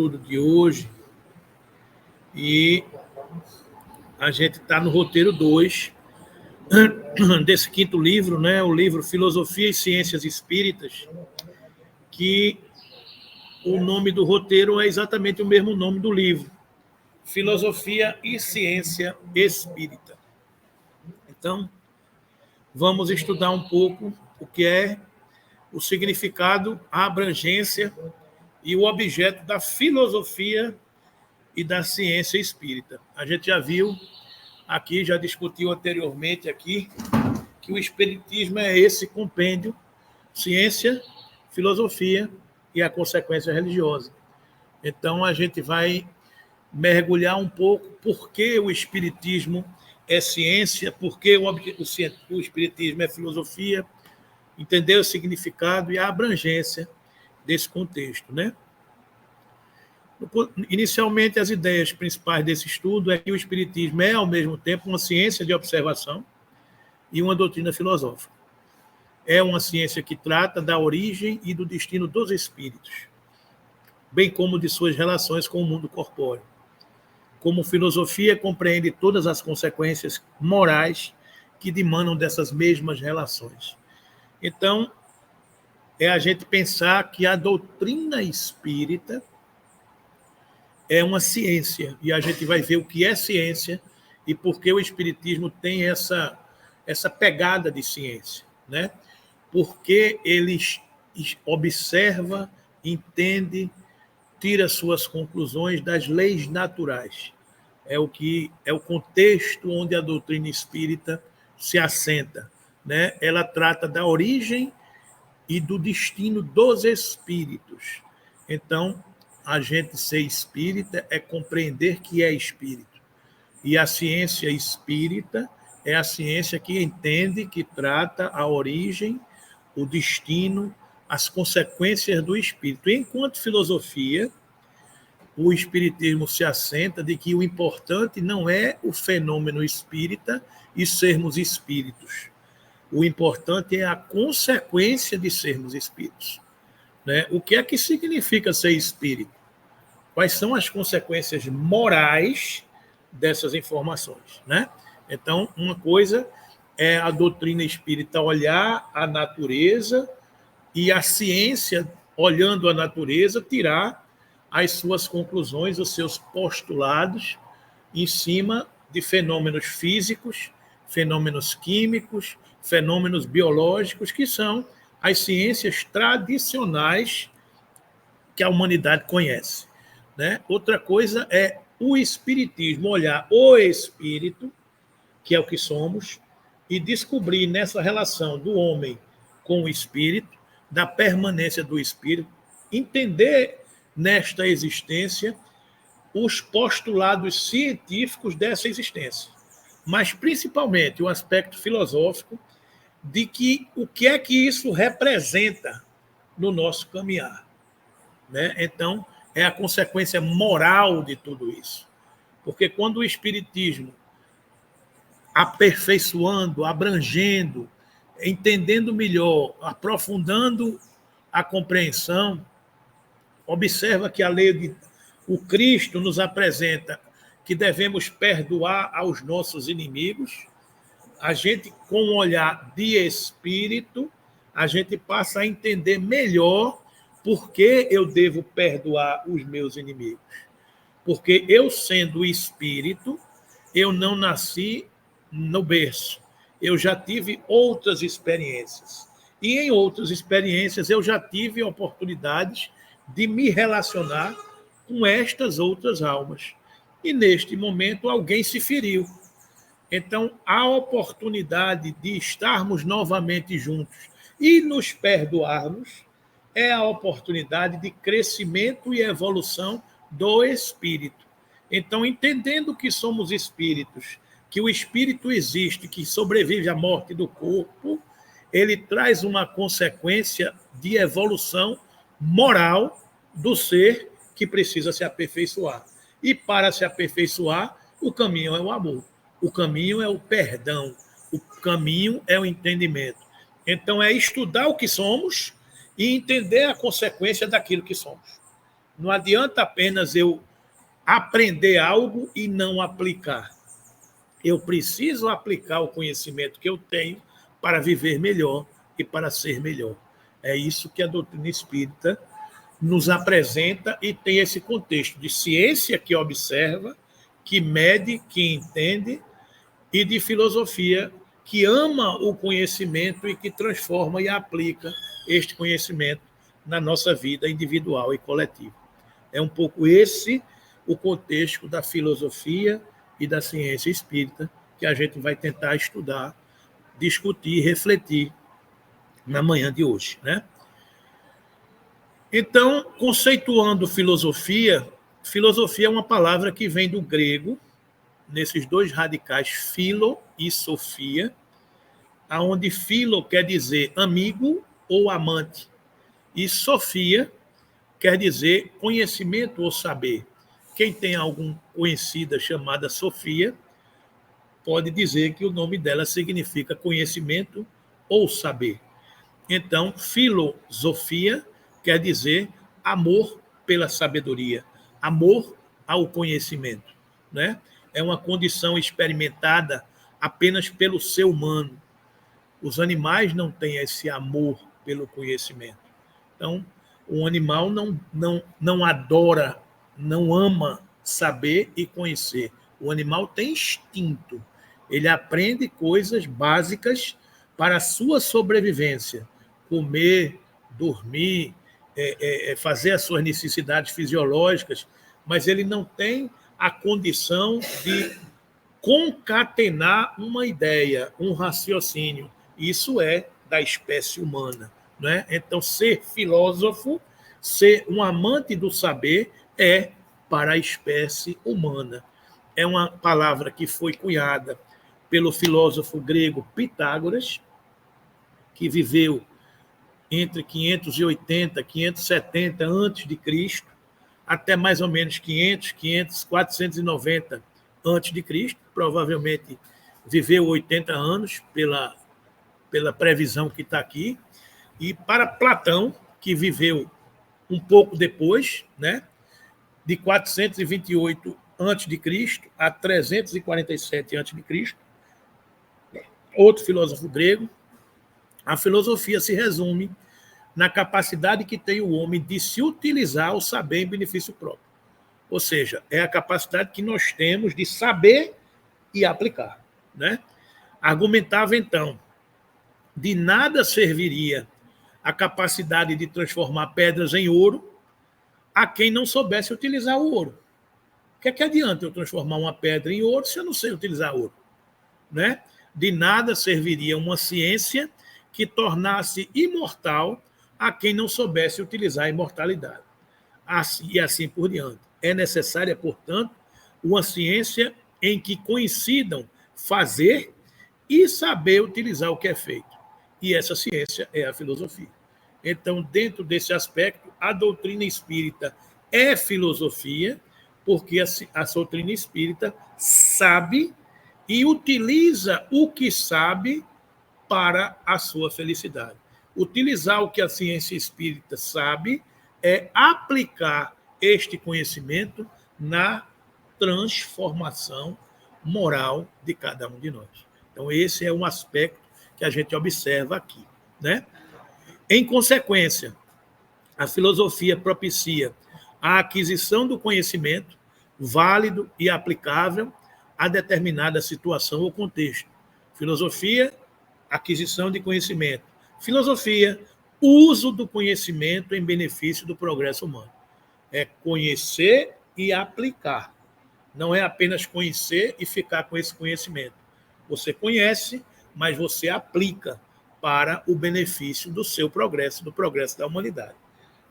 estudo de hoje e a gente está no roteiro 2 desse quinto livro, né? O livro Filosofia e Ciências Espíritas, que o nome do roteiro é exatamente o mesmo nome do livro, Filosofia e Ciência Espírita. Então, vamos estudar um pouco o que é o significado, a abrangência e o objeto da filosofia e da ciência espírita. A gente já viu aqui, já discutiu anteriormente aqui, que o espiritismo é esse compêndio, ciência, filosofia e a consequência religiosa. Então, a gente vai mergulhar um pouco por que o espiritismo é ciência, por que o espiritismo é filosofia, entender o significado e a abrangência desse contexto, né? Inicialmente, as ideias principais desse estudo é que o espiritismo é, ao mesmo tempo, uma ciência de observação e uma doutrina filosófica. É uma ciência que trata da origem e do destino dos espíritos, bem como de suas relações com o mundo corpóreo. Como filosofia, compreende todas as consequências morais que demandam dessas mesmas relações. Então, é a gente pensar que a doutrina espírita é uma ciência, e a gente vai ver o que é ciência e por que o espiritismo tem essa pegada de ciência, né? Porque ele observa, entende, tira suas conclusões das leis naturais. É o contexto onde a doutrina espírita se assenta, né? Ela trata da origem e do destino dos espíritos. Então, a gente ser espírita é compreender que é espírito. E a ciência espírita é a ciência que entende, que trata a origem, o destino, as consequências do espírito. Enquanto filosofia, o espiritismo se assenta de que o importante não é o fenômeno espírita e sermos espíritos. O importante é a consequência de sermos espíritos, né? O que é que significa ser espírito? Quais são as consequências morais dessas informações, né? Então, uma coisa é a doutrina espírita olhar a natureza e a ciência, olhando a natureza, tirar as suas conclusões, os seus postulados em cima de fenômenos físicos, fenômenos químicos, fenômenos biológicos, que são as ciências tradicionais que a humanidade conhece, né? Outra coisa é o espiritismo, olhar o espírito, que é o que somos, e descobrir nessa relação do homem com o espírito, da permanência do espírito, entender nesta existência os postulados científicos dessa existência, mas principalmente o aspecto filosófico de que o que é que isso representa no nosso caminhar, né? Então, é a consequência moral de tudo isso. Porque quando o espiritismo, aperfeiçoando, abrangendo, entendendo melhor, aprofundando a compreensão, observa que a lei de o Cristo nos apresenta que devemos perdoar aos nossos inimigos. A gente, com um olhar de espírito, a gente passa a entender melhor por que eu devo perdoar os meus inimigos. Porque eu, sendo espírito, eu não nasci no berço. Eu já tive outras experiências. E em outras experiências eu já tive oportunidades de me relacionar com estas outras almas. E neste momento alguém se feriu. Então, a oportunidade de estarmos novamente juntos e nos perdoarmos é a oportunidade de crescimento e evolução do espírito. Então, entendendo que somos espíritos, que o espírito existe, que sobrevive à morte do corpo, ele traz uma consequência de evolução moral do ser que precisa se aperfeiçoar. E para se aperfeiçoar, o caminho é o amor, o caminho é o perdão, o caminho é o entendimento. Então, é estudar o que somos e entender a consequência daquilo que somos. Não adianta apenas eu aprender algo e não aplicar. Eu preciso aplicar o conhecimento que eu tenho para viver melhor e para ser melhor. É isso que a doutrina espírita nos apresenta e tem esse contexto de ciência que observa, que mede, que entende, e de filosofia que ama o conhecimento e que transforma e aplica este conhecimento na nossa vida individual e coletiva. É um pouco esse o contexto da filosofia e da ciência espírita que a gente vai tentar estudar, discutir, refletir na manhã de hoje, né? Então, conceituando filosofia, filosofia é uma palavra que vem do grego, nesses dois radicais, philo e sofia, aonde philo quer dizer amigo ou amante, e sofia quer dizer conhecimento ou saber. Quem tem algum conhecida chamada Sofia, pode dizer que o nome dela significa conhecimento ou saber. Então, filosofia quer dizer amor pela sabedoria, amor ao conhecimento, né? É uma condição experimentada apenas pelo ser humano. Os animais não têm esse amor pelo conhecimento. Então, o animal não adora, não ama saber e conhecer. O animal tem instinto. Ele aprende coisas básicas para a sua sobrevivência. Comer, dormir, fazer as suas necessidades fisiológicas, mas ele não tem a condição de concatenar uma ideia, um raciocínio. Isso é da espécie humana, né? Então, ser filósofo, ser um amante do saber, é para a espécie humana. É uma palavra que foi cunhada pelo filósofo grego Pitágoras, que viveu entre 580 e 570 antes de Cristo, até mais ou menos 490 antes de Cristo, provavelmente viveu 80 anos pela previsão que está aqui, e para Platão, que viveu um pouco depois, né, de 428 a.C. a 347 a.C., outro filósofo grego, a filosofia se resume na capacidade que tem o homem de se utilizar o saber em benefício próprio. Ou seja, é a capacidade que nós temos de saber e aplicar, né? Argumentava, então, de nada serviria a capacidade de transformar pedras em ouro a quem não soubesse utilizar o ouro. O que é que adianta eu transformar uma pedra em ouro se eu não sei utilizar ouro? Né? De nada serviria uma ciência que tornasse imortal a quem não soubesse utilizar a imortalidade. E assim por diante. É necessária, portanto, uma ciência em que coincidam fazer e saber utilizar o que é feito. E essa ciência é a filosofia. Então, dentro desse aspecto, a doutrina espírita é filosofia, porque a doutrina espírita sabe e utiliza o que sabe para a sua felicidade. Utilizar o que a ciência espírita sabe é aplicar este conhecimento na transformação moral de cada um de nós. Então, esse é um aspecto que a gente observa aqui, né? Em consequência, a filosofia propicia a aquisição do conhecimento válido e aplicável a determinada situação ou contexto. Filosofia, aquisição de conhecimento. Filosofia, uso do conhecimento em benefício do progresso humano. É conhecer e aplicar. Não é apenas conhecer e ficar com esse conhecimento. Você conhece, mas você aplica para o benefício do seu progresso, do progresso da humanidade.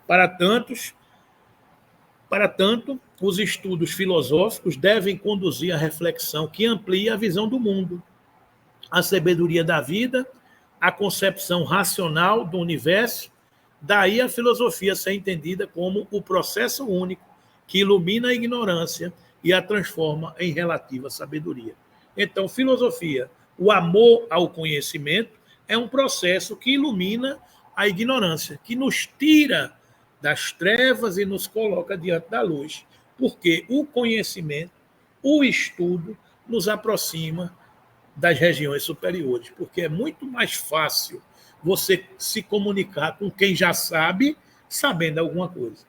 Para tanto, os estudos filosóficos devem conduzir a reflexão que amplia a visão do mundo, a sabedoria da vida, a concepção racional do universo. Daí a filosofia ser entendida como o processo único que ilumina a ignorância e a transforma em relativa sabedoria. Então, filosofia, o amor ao conhecimento, é um processo que ilumina a ignorância, que nos tira das trevas e nos coloca diante da luz. Porque o conhecimento, o estudo, nos aproxima das regiões superiores, porque é muito mais fácil você se comunicar com quem já sabe, sabendo alguma coisa,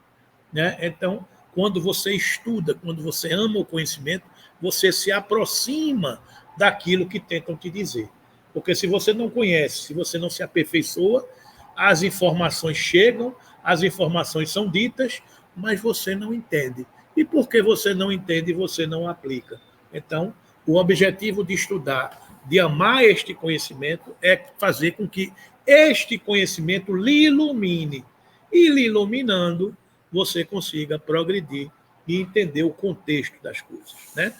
né? Então, quando você estuda, quando você ama o conhecimento, você se aproxima daquilo que tentam te dizer. Porque se você não conhece, se você não se aperfeiçoa, as informações chegam, as informações são ditas, mas você não entende. E porque você não entende, você não aplica. Então, o objetivo de estudar, de amar este conhecimento, é fazer com que este conhecimento lhe ilumine. E lhe iluminando, você consiga progredir e entender o contexto das coisas, né?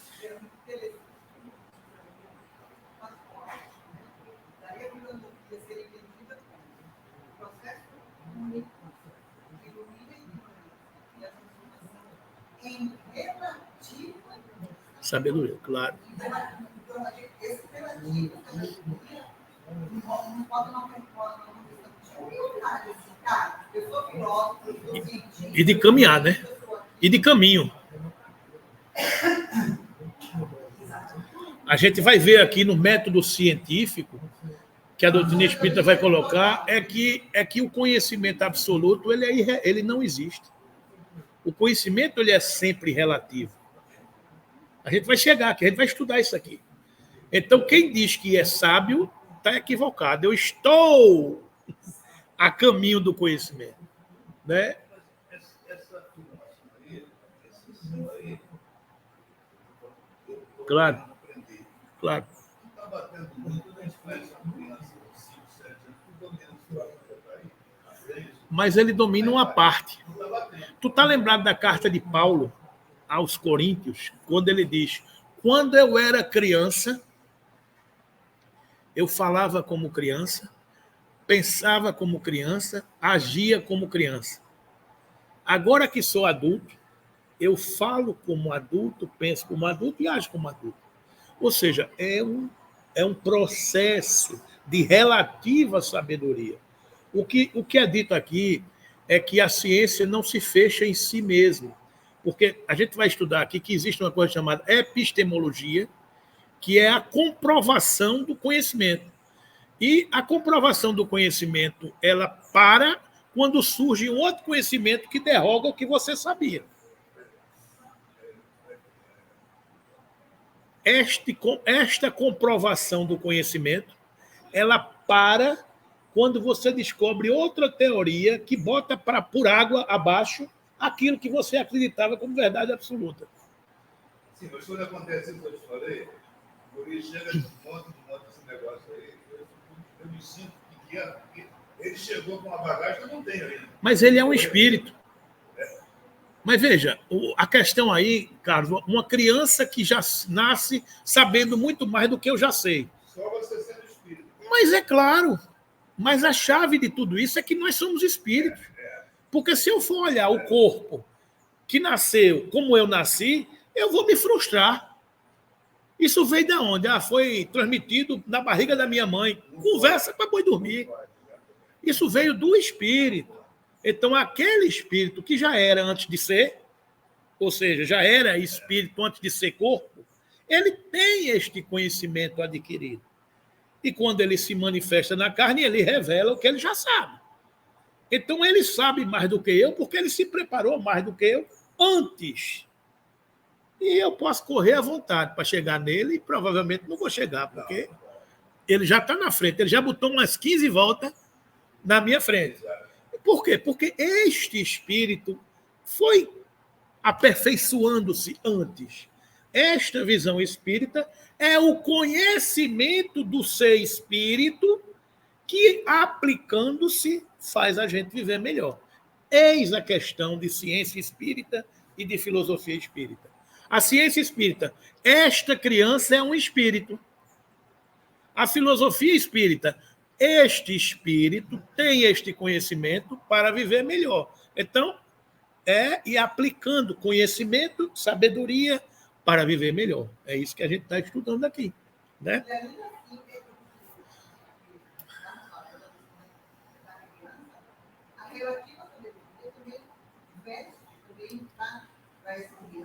Sabedoria, claro. E de caminhar, né? E de caminho. A gente vai ver aqui no método científico que a doutrina espírita vai colocar é que o conhecimento absoluto ele não existe. O conhecimento ele é sempre relativo. A gente vai chegar aqui, a gente vai estudar isso aqui. Então, quem diz que é sábio está equivocado. Eu estou a caminho do conhecimento, né? Claro, claro. Mas ele domina uma parte. Tu tá lembrado da carta de Paulo aos Coríntios, quando ele diz: quando eu era criança, eu falava como criança, pensava como criança, agia como criança. Agora que sou adulto, eu falo como adulto, penso como adulto e ajo como adulto. Ou seja, é um processo de relativa sabedoria. O que é dito aqui é que a ciência não se fecha em si mesma. Porque a gente vai estudar aqui que existe uma coisa chamada epistemologia, que é a comprovação do conhecimento. E a comprovação do conhecimento, ela para quando surge um outro conhecimento que derroga o que você sabia. Esta comprovação do conhecimento, ela para quando você descobre outra teoria que bota por água abaixo aquilo que você acreditava como verdade absoluta. Sim, mas quando acontece isso que eu te falei, porque chega de um monte desse negócio aí, eu me sinto pequeno, porque ele chegou com uma bagagem que eu não tenho ainda. Mas ele é um espírito. Mas veja, a questão aí, Carlos, uma criança que já nasce sabendo muito mais do que eu já sei. Só você sendo espírito. Mas é claro, mas a chave de tudo isso é que nós somos espíritos. Porque se eu for olhar o corpo que nasceu como eu nasci, eu vou me frustrar. Isso veio de onde? Foi transmitido na barriga da minha mãe. Conversa para boi dormir. Isso veio do espírito. Então, aquele espírito que já era antes de ser, ou seja, já era espírito antes de ser corpo, ele tem este conhecimento adquirido. E quando ele se manifesta na carne, ele revela o que ele já sabe. Então, ele sabe mais do que eu, porque ele se preparou mais do que eu antes. E eu posso correr à vontade para chegar nele e provavelmente não vou chegar, porque ele já está na frente, ele já botou umas 15 voltas na minha frente. Por quê? Porque este espírito foi aperfeiçoando-se antes. Esta visão espírita é o conhecimento do ser espírito que, aplicando-se, faz a gente viver melhor. Eis a questão de ciência espírita e de filosofia espírita. A ciência espírita, esta criança é um espírito. A filosofia espírita, este espírito tem este conhecimento para viver melhor. Então, e aplicando conhecimento, sabedoria para viver melhor. É isso que a gente está estudando aqui, né?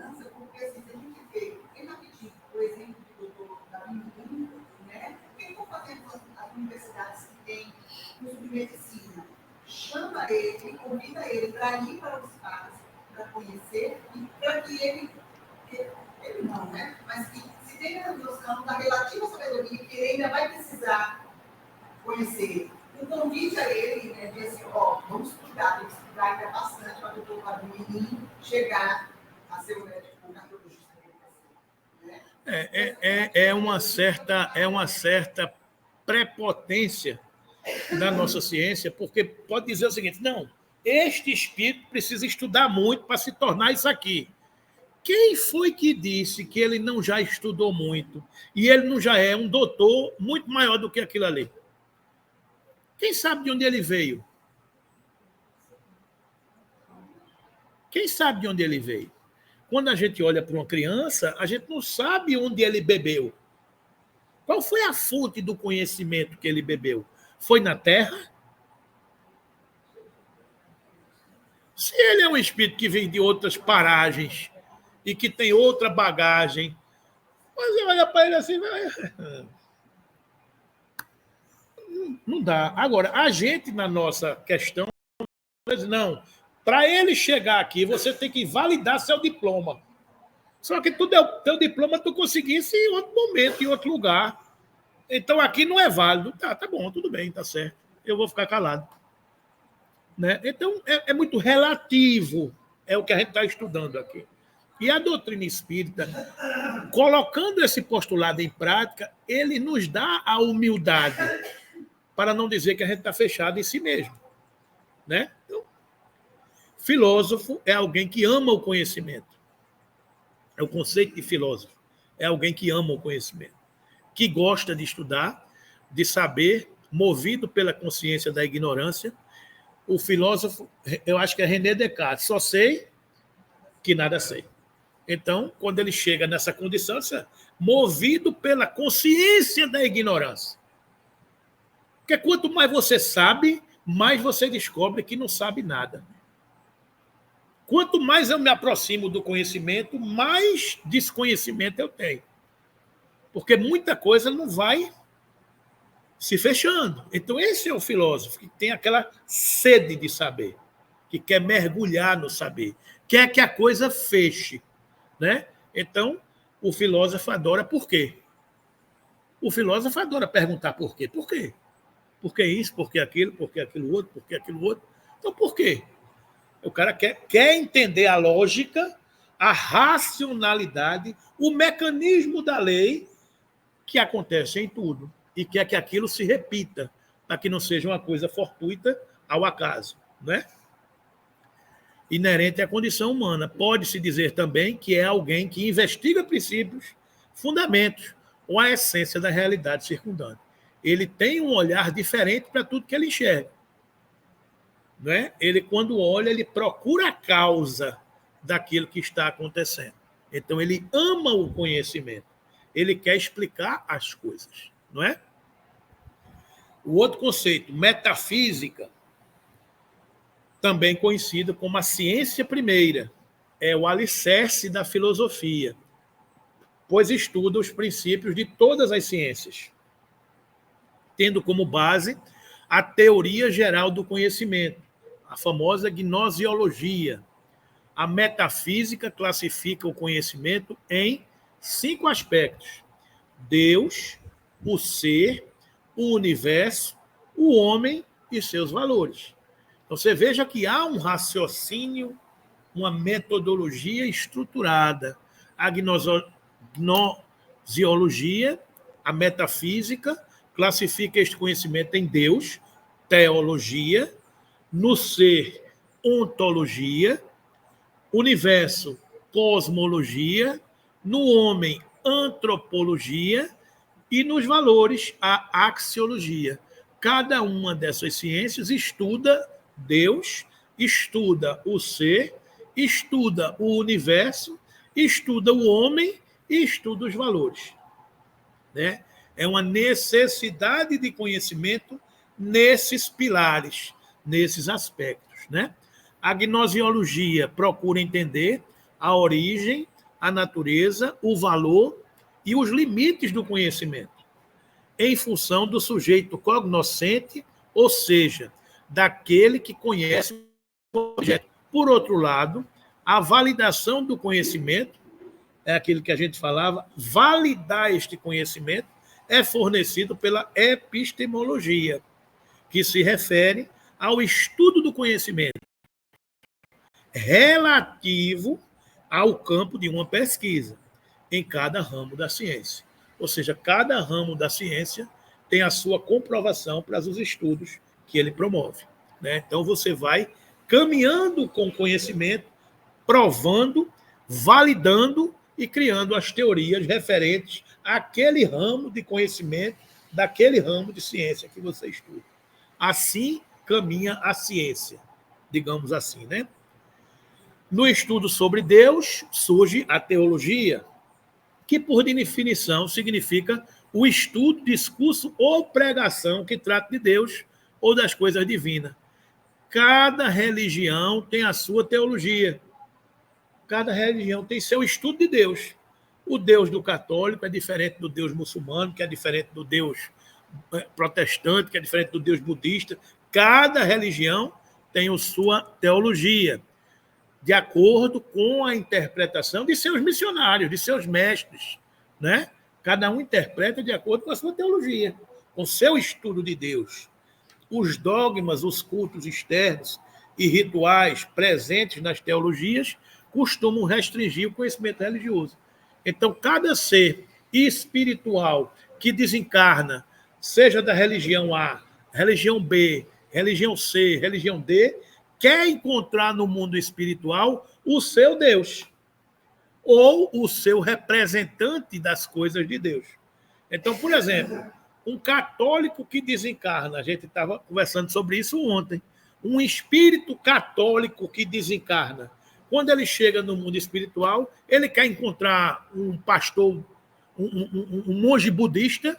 ignorância, porque assim, se a gente vê, bem rapidinho, por exemplo, do doutor Davi Mundo, né? O que estão fazendo as universidades que têm curso de medicina? Chama ele, convida ele para ir para os espaço, para conhecer, e para que ele não, né? Mas que se tenha a noção da relativa sabedoria que ele ainda vai precisar conhecer. Um convite a ele, né, de assim, vamos estudar ainda bastante para o doutor Fabinho chegar a ser o médico cardiologista que ele quer ser. É uma certa prepotência da nossa ciência, porque pode dizer o seguinte: não, este espírito precisa estudar muito para se tornar isso aqui. Quem foi que disse que ele não já estudou muito e ele não já é um doutor muito maior do que aquilo ali? Quem sabe de onde ele veio? Quem sabe de onde ele veio? Quando a gente olha para uma criança, a gente não sabe onde ele bebeu. Qual foi a fonte do conhecimento que ele bebeu? Foi na terra? Se ele é um espírito que vem de outras paragens e que tem outra bagagem, você olha para ele assim, não dá. Agora, a gente, na nossa questão, diz, não, para ele chegar aqui, você tem que validar seu diploma. Só que teu diploma tu conseguisse em outro momento, em outro lugar. Então, aqui não é válido. Tá bom, tudo bem, tá certo. Eu vou ficar calado. Né? Então, é muito relativo, é o que a gente está estudando aqui. E a doutrina espírita, colocando esse postulado em prática, ele nos dá a humildade, para não dizer que a gente está fechado em si mesmo. Né? Então, filósofo é alguém que ama o conhecimento. É o conceito de filósofo. É alguém que ama o conhecimento, que gosta de estudar, de saber, movido pela consciência da ignorância. O filósofo, eu acho que é René Descartes, só sei que nada sei. Então, quando ele chega nessa condição, movido pela consciência da ignorância. Porque quanto mais você sabe, mais você descobre que não sabe nada. Quanto mais eu me aproximo do conhecimento, mais desconhecimento eu tenho. Porque muita coisa não vai se fechando. Então, esse é o filósofo que tem aquela sede de saber, que quer mergulhar no saber, quer que a coisa feche. Né? Então, o filósofo adora por quê? O filósofo adora perguntar por quê. Por quê? Por que isso? Por que aquilo? Por que aquilo outro? Por que aquilo outro? Então, por quê? O cara quer entender a lógica, a racionalidade, o mecanismo da lei que acontece em tudo e quer que aquilo se repita, para que não seja uma coisa fortuita ao acaso. Né? Inerente à condição humana. Pode-se dizer também que é alguém que investiga princípios, fundamentos ou a essência da realidade circundante. Ele tem um olhar diferente para tudo que ele enxerga. Não é? Ele, quando olha, ele procura a causa daquilo que está acontecendo. Então, ele ama o conhecimento. Ele quer explicar as coisas. Não é? O outro conceito, metafísica, também conhecido como a ciência primeira, é o alicerce da filosofia, pois estuda os princípios de todas as ciências, tendo como base a teoria geral do conhecimento, a famosa gnosiologia. A metafísica classifica o conhecimento em 5 aspectos: Deus, o ser, o universo, o homem e seus valores. Então, você veja que há um raciocínio, uma metodologia estruturada. A gnosiologia, a metafísica, classifica este conhecimento em Deus, teologia, no ser, ontologia, universo, cosmologia, no homem, antropologia e nos valores, a axiologia. Cada uma dessas ciências estuda Deus, estuda o ser, estuda o universo, estuda o homem e estuda os valores. Né? É uma necessidade de conhecimento nesses pilares, nesses aspectos. Né? A gnosiologia procura entender a origem, a natureza, o valor e os limites do conhecimento, em função do sujeito cognoscente, ou seja, daquele que conhece o objeto. Por outro lado, a validação do conhecimento, é aquilo que a gente falava, validar este conhecimento é fornecido pela epistemologia, que se refere ao estudo do conhecimento relativo ao campo de uma pesquisa em cada ramo da ciência. Ou seja, cada ramo da ciência tem a sua comprovação para os estudos que ele promove, né? Então, você vai caminhando com o conhecimento, provando, validando e criando as teorias referentes àquele ramo de conhecimento, daquele ramo de ciência que você estuda. Assim caminha a ciência, digamos assim, né? No estudo sobre Deus, surge a teologia, que, por definição, significa o estudo, discurso ou pregação que trata de Deus ou das coisas divinas. Cada religião tem a sua teologia. Cada religião tem seu estudo de Deus. O Deus do católico é diferente do Deus muçulmano, que é diferente do Deus protestante, que é diferente do Deus budista. Cada religião tem a sua teologia, de acordo com a interpretação de seus missionários, de seus mestres, né? Cada um interpreta de acordo com a sua teologia, com o seu estudo de Deus. Os dogmas, os cultos externos e rituais presentes nas teologias costumam restringir o conhecimento religioso. Então, cada ser espiritual que desencarna, seja da religião A, religião B, religião C, religião D, quer encontrar no mundo espiritual o seu Deus ou o seu representante das coisas de Deus. Então, por exemplo, um católico que desencarna, a gente estava conversando sobre isso ontem, um espírito católico que desencarna, quando ele chega no mundo espiritual, ele quer encontrar um pastor, um monge budista,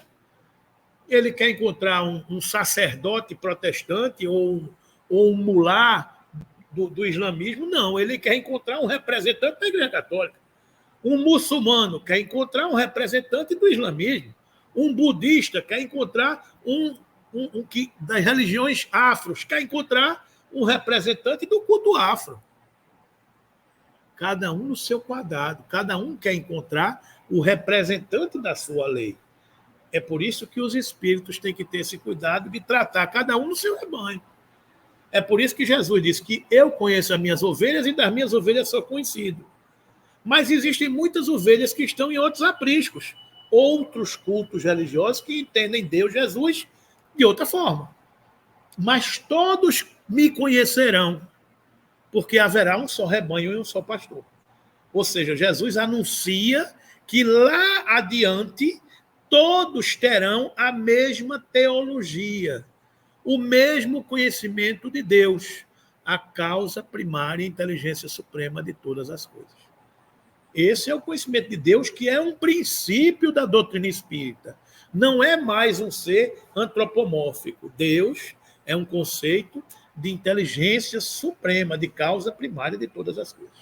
ele quer encontrar um sacerdote protestante ou um mulá do islamismo. Não, ele quer encontrar um representante da Igreja Católica. Um muçulmano quer encontrar um representante do islamismo. Um budista quer encontrar das religiões afros, quer encontrar um representante do culto afro. Cada um no seu quadrado, cada um quer encontrar o representante da sua lei. É por isso que os espíritos têm que ter esse cuidado de tratar cada um no seu rebanho. É por isso que Jesus disse que eu conheço as minhas ovelhas e das minhas ovelhas sou conhecido. Mas existem muitas ovelhas que estão em outros apriscos, outros cultos religiosos que entendem Deus, Jesus, de outra forma. Mas todos me conhecerão, porque haverá um só rebanho e um só pastor. Ou seja, Jesus anuncia que lá adiante todos terão a mesma teologia, o mesmo conhecimento de Deus, a causa primária e inteligência suprema de todas as coisas. Esse é o conhecimento de Deus, que é um princípio da doutrina espírita. Não é mais um ser antropomórfico. Deus é um conceito de inteligência suprema, de causa primária de todas as coisas.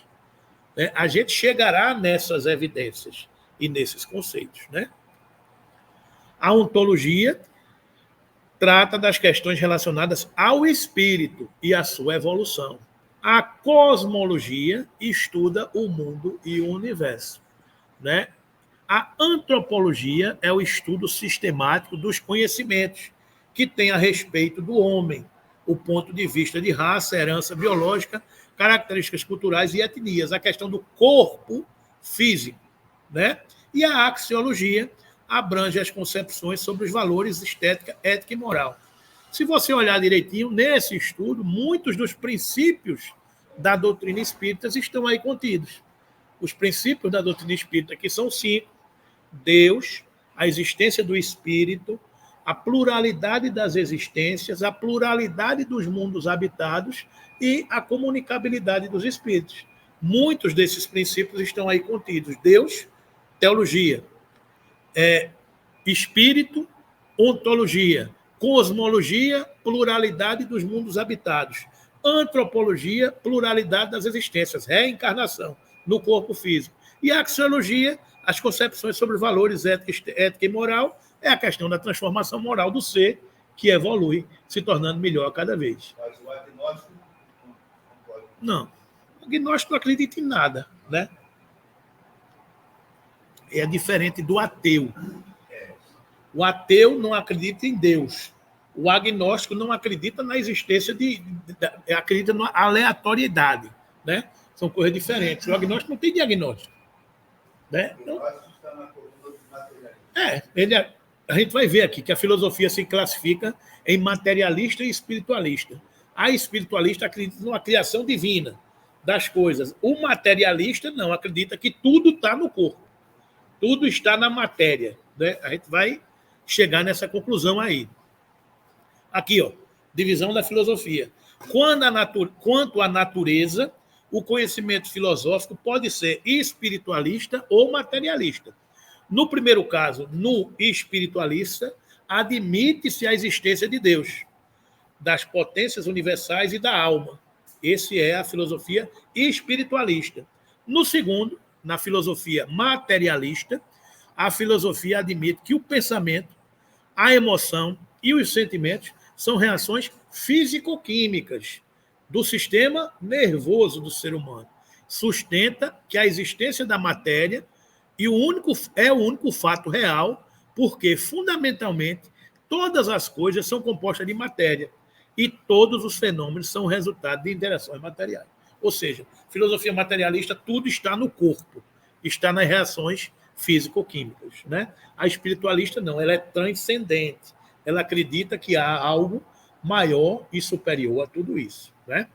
A gente chegará nessas evidências e nesses conceitos, né? A ontologia trata das questões relacionadas ao espírito e à sua evolução. A cosmologia estuda o mundo e o universo, né? A antropologia é o estudo sistemático dos conhecimentos que tem a respeito do homem, o ponto de vista de raça, herança biológica, características culturais e etnias, a questão do corpo físico, né? E a axiologia abrange as concepções sobre os valores estética, ética e moral. Se você olhar direitinho, nesse estudo, muitos dos princípios da doutrina espírita estão aí contidos. Os princípios da doutrina espírita, que são 5: Deus, a existência do espírito, a pluralidade das existências, a pluralidade dos mundos habitados e a comunicabilidade dos espíritos. Muitos desses princípios estão aí contidos. Deus, teologia. Espírito, ontologia. Cosmologia, pluralidade dos mundos habitados. Antropologia, pluralidade das existências, reencarnação no corpo físico. E a axiologia, as concepções sobre valores ética e moral, é a questão da transformação moral do ser, que evolui, se tornando melhor a cada vez. Mas o agnóstico não pode. Não. O agnóstico não acredita em nada, né? É diferente do ateu. O ateu não acredita em Deus. O agnóstico não acredita na existência acredita na aleatoriedade, né? São coisas diferentes. O agnóstico não tem diagnóstico, né? Então, Está na coluna dos materialistas. a gente vai ver aqui que a filosofia se classifica em materialista e espiritualista. A espiritualista acredita numa criação divina das coisas. O materialista não, acredita que tudo está no corpo. Tudo está na matéria, né? A gente vai chegar nessa conclusão aí. Aqui, ó, divisão da filosofia. Quanto à natureza, o conhecimento filosófico pode ser espiritualista ou materialista. No primeiro caso, no espiritualista, admite-se a existência de Deus, das potências universais e da alma. Esse é a filosofia espiritualista. No segundo, na filosofia materialista, a filosofia admite que o pensamento, a emoção e os sentimentos são reações físico-químicas do sistema nervoso do ser humano. Sustenta que a existência da matéria é o único fato real, porque, fundamentalmente, todas as coisas são compostas de matéria e todos os fenômenos são resultado de interações materiais. Ou seja, filosofia materialista, tudo está no corpo, está nas reações físico-químicas, né? A espiritualista não, ela é transcendente, ela acredita que há algo maior e superior a tudo isso, né?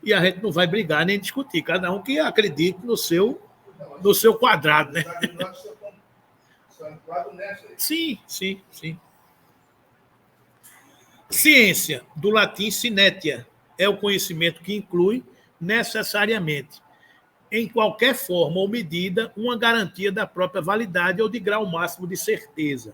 E a gente não vai brigar nem discutir, cada um que acredite no seu quadrado, né? Os agnósticos são enquadrados nessa aí. Sim, sim, sim. Ciência, do latim cinetia, é o conhecimento que inclui necessariamente, em qualquer forma ou medida, uma garantia da própria validade ou de grau máximo de certeza.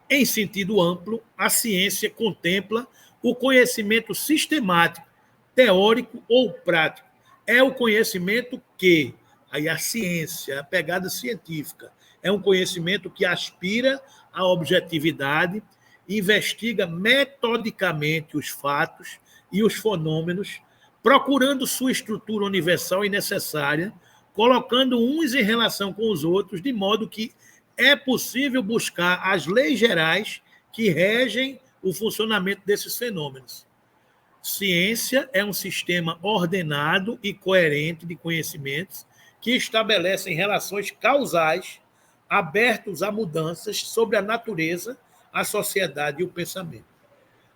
Em sentido amplo, a ciência contempla o conhecimento sistemático, teórico ou prático. É o conhecimento que, aí a ciência, a pegada científica, é um conhecimento que aspira à objetividade, investiga metodicamente os fatos e os fenômenos, procurando sua estrutura universal e necessária, colocando uns em relação com os outros, de modo que é possível buscar as leis gerais que regem o funcionamento desses fenômenos. Ciência é um sistema ordenado e coerente de conhecimentos que estabelecem relações causais abertos a mudanças sobre a natureza, a sociedade e o pensamento.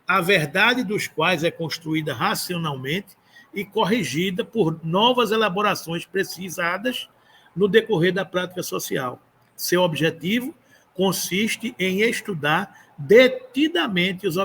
A verdade dos quais é construída racionalmente e corrigida por novas elaborações precisadas no decorrer da prática social. Seu objetivo consiste em estudar detidamente os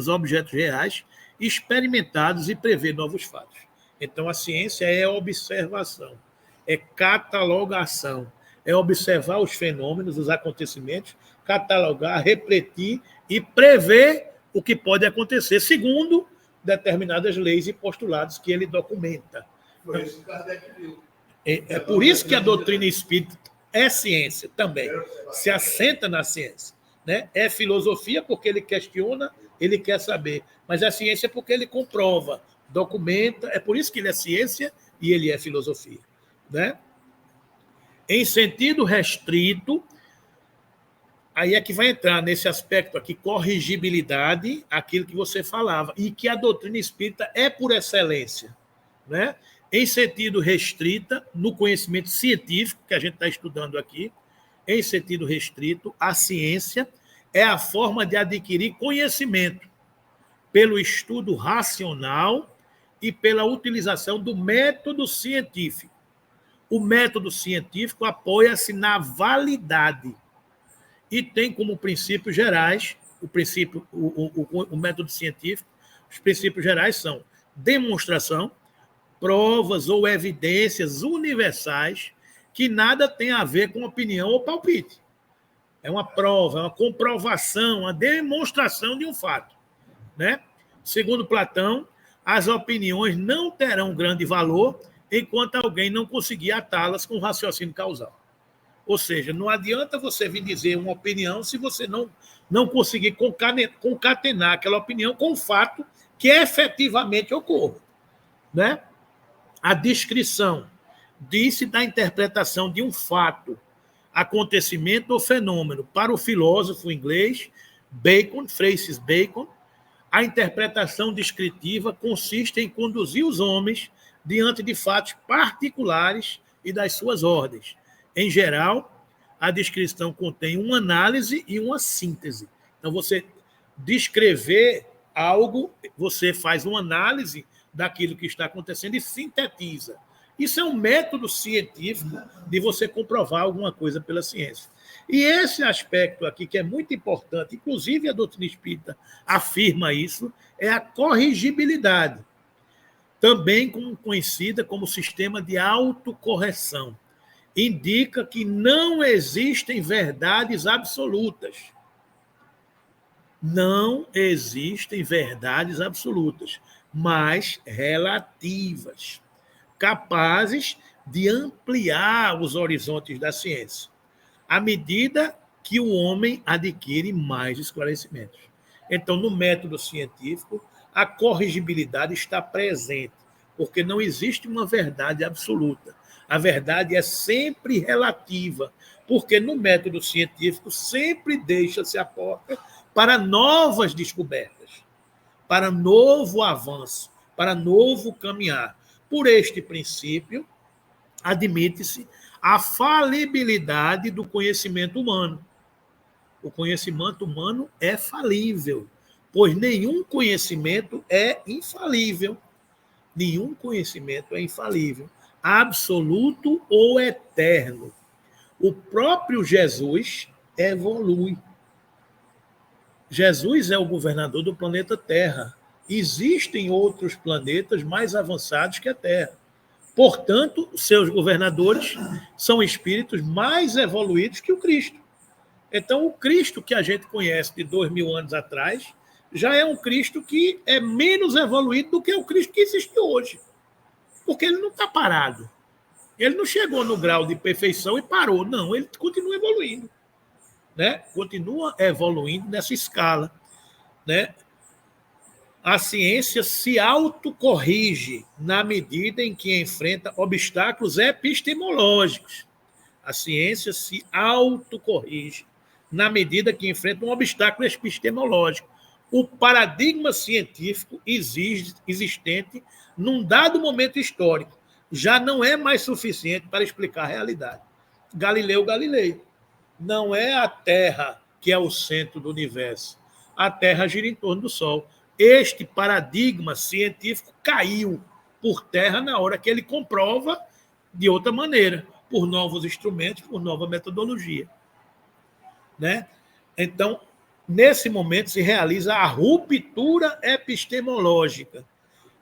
objetos reais experimentados e prever novos fatos. Então, a ciência é observação, é catalogação, é observar os fenômenos, os acontecimentos, catalogar, refletir e prever o que pode acontecer, segundo determinadas leis e postulados que ele documenta. Foi isso que Kardec viu. É por isso que a doutrina espírita é ciência também, se assenta na ciência, né? É filosofia porque ele questiona, ele quer saber, mas é ciência porque ele comprova, documenta, é por isso que ele é ciência e ele é filosofia, né? Em sentido restrito, aí é que vai entrar nesse aspecto aqui, corrigibilidade, aquilo que você falava, e que a doutrina espírita é por excelência, né? Em sentido restrita, no conhecimento científico, que a gente está estudando aqui, em sentido restrito, a ciência é a forma de adquirir conhecimento pelo estudo racional e pela utilização do método científico. O método científico apoia-se na validade e tem como princípios gerais, o método científico, os princípios gerais são demonstração, provas ou evidências universais que nada tem a ver com opinião ou palpite. É uma prova, é uma comprovação, uma demonstração de um fato, né? Segundo Platão, as opiniões não terão grande valor enquanto alguém não conseguir atá-las com raciocínio causal. Ou seja, não adianta você vir dizer uma opinião se você não conseguir concatenar aquela opinião com o fato que efetivamente ocorre. Né? A descrição diz-se da interpretação de um fato, acontecimento ou fenômeno. Para o filósofo inglês Bacon, Francis Bacon, a interpretação descritiva consiste em conduzir os homens diante de fatos particulares e das suas ordens. Em geral, a descrição contém uma análise e uma síntese. Então, você descrever algo, você faz uma análise daquilo que está acontecendo e sintetiza. Isso é um método científico de você comprovar alguma coisa pela ciência. E esse aspecto aqui, que é muito importante, inclusive a doutrina espírita afirma isso, é a corrigibilidade, também conhecida como sistema de autocorreção. Indica que não existem verdades absolutas. Não existem verdades absolutas, mas relativas, capazes de ampliar os horizontes da ciência, à medida que o homem adquire mais esclarecimentos. Então, no método científico, a corrigibilidade está presente, porque não existe uma verdade absoluta. A verdade é sempre relativa, porque no método científico sempre deixa-se a porta para novas descobertas, para novo avanço, para novo caminhar. Por este princípio, admite-se a falibilidade do conhecimento humano. O conhecimento humano é falível, pois nenhum conhecimento é infalível. Nenhum conhecimento é infalível, absoluto ou eterno. O próprio Jesus evolui. Jesus é o governador do planeta Terra. Existem outros planetas mais avançados que a Terra. Portanto, seus governadores são espíritos mais evoluídos que o Cristo. Então, o Cristo que a gente conhece de 2000 anos atrás já é um Cristo que é menos evoluído do que o Cristo que existe hoje. Porque ele não está parado. Ele não chegou no grau de perfeição e parou. Não, ele continua evoluindo. Né? Continua evoluindo nessa escala. Né? A ciência se autocorrige na medida em que enfrenta obstáculos epistemológicos. A ciência se autocorrige na medida que enfrenta um obstáculo epistemológico. O paradigma científico existente num dado momento histórico já não é mais suficiente para explicar a realidade. Galileu Galilei. Não é a Terra que é o centro do universo. A Terra gira em torno do Sol. Este paradigma científico caiu por terra na hora que ele comprova de outra maneira, por novos instrumentos, por nova metodologia. Né? Então, nesse momento se realiza a ruptura epistemológica,